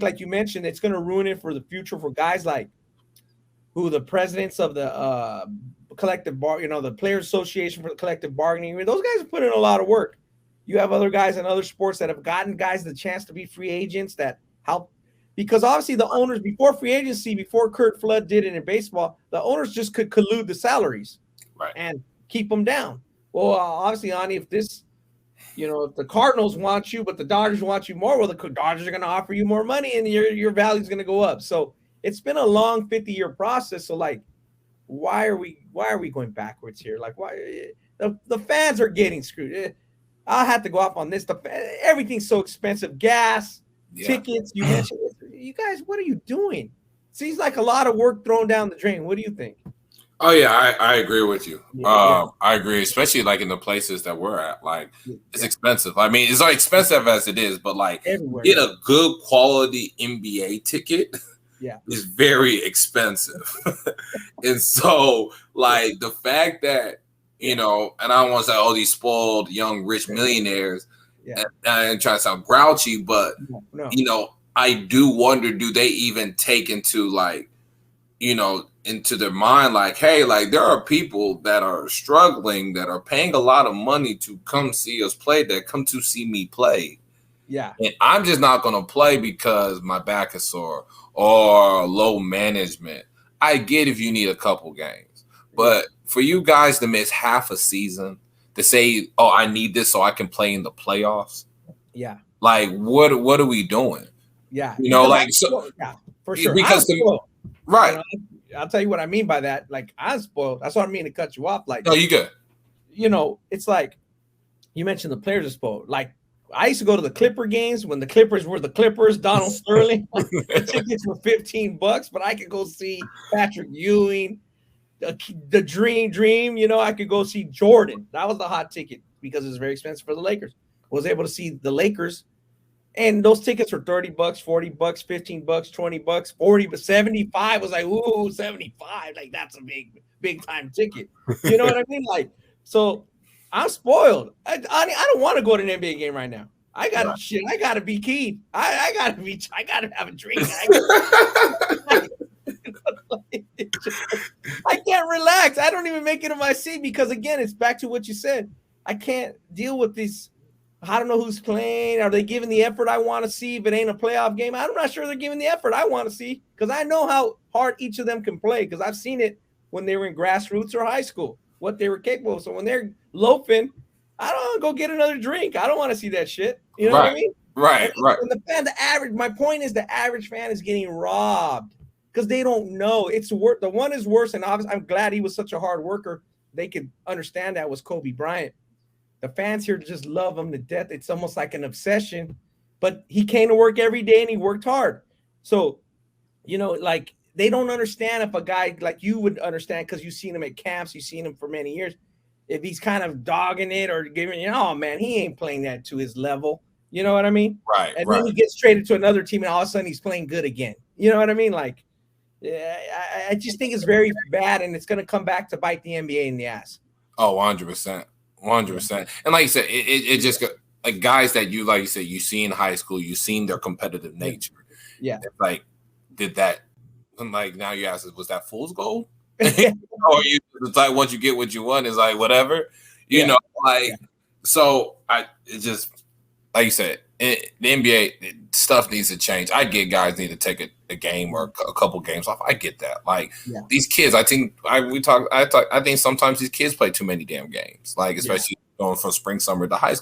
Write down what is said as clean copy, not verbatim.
like you mentioned, it's going to ruin it for the future for guys like who the presidents of the the Players Association for the collective bargaining. I mean, those guys have put in a lot of work. You have other guys in other sports that have gotten guys the chance to be free agents that help, because obviously the owners before free agency, before Kurt Flood did it in baseball, the owners just could collude the salaries and keep them down. Well, obviously, Ani, if the Cardinals want you, but the Dodgers want you more, well, the Dodgers are going to offer you more money and your value is going to go up. So it's been a long 50-year process. So like, why are we going backwards here? Like, why the fans are getting screwed? I'll have to go off on this. Everything's so expensive. Gas, tickets. You mentioned it. You guys, what are you doing? Seems like a lot of work thrown down the drain. What do you think? Oh yeah, I agree with you. I agree, especially like in the places that we're at. Like it's expensive. I mean, it's not expensive as it is, but like everywhere, get a good quality NBA ticket. Is very expensive. And so like the fact that and I don't want to say all these spoiled young rich millionaires and trying to sound grouchy, but I do wonder, do they even take into like into their mind, like, hey, like there are people that are struggling, that are paying a lot of money to come see us play, that come to see me play. Yeah. And I'm just not going to play because my back is sore or low management. I get if you need a couple games, but for you guys to miss half a season, to say, oh, I need this so I can play in the playoffs. Yeah. Like, what are we doing? Yeah. For sure. Because right. I'll tell you what I mean by that. Like, I'm spoiled. That's what I mean to cut you off. Like, no, you good. It's like you mentioned the players are spoiled. Like, I used to go to the Clipper games when the Clippers were the Clippers, Donald Sterling. The tickets were $15, but I could go see Patrick Ewing, the Dream. I could go see Jordan. That was the hot ticket because it was very expensive for the Lakers. I was able to see the Lakers. And those tickets were $30, $40, $15, $20, 40, but 75 was like, ooh, 75. Like, that's a big time ticket. You know what I mean? Like, so I'm spoiled. I don't want to go to an NBA game right now. I gotta be keyed. I gotta have a drink. I can't relax. I don't even make it in my seat because, again, it's back to what you said. I can't deal with these. I don't know who's playing. Are they giving the effort I want to see if it ain't a playoff game? I'm not sure they're giving the effort I want to see because I know how hard each of them can play because I've seen it when they were in grassroots or high school, what they were capable of. So when they're loafing, I don't want to go get another drink. I don't want to see that shit. You know what I mean? Right. And my point is the average fan is getting robbed because they don't know. The one is worse, and obviously I'm glad he was such a hard worker. They could understand that was Kobe Bryant. The fans here just love him to death. It's almost like an obsession, but he came to work every day and he worked hard. So, like they don't understand if a guy like you would understand because you've seen him at camps, you've seen him for many years. If he's kind of dogging it or giving, oh man, he ain't playing that to his level. You know what I mean? Right. And then he gets traded to another team and all of a sudden he's playing good again. You know what I mean? Like, I just think it's very bad and it's going to come back to bite the NBA in the ass. Oh, 100%. 100%. And like you said, it just like guys that you, like you said, you see in high school, you seen their competitive nature. Yeah. It's like, did that, and like now you ask, was that fool's gold? Or you the type once you get what you want is like whatever, so it just like you said, the NBA stuff needs to change. I get guys need to take a game or a couple games off. I get that. Like these kids, I think I think sometimes these kids play too many damn games. Like especially going from spring, summer to high school.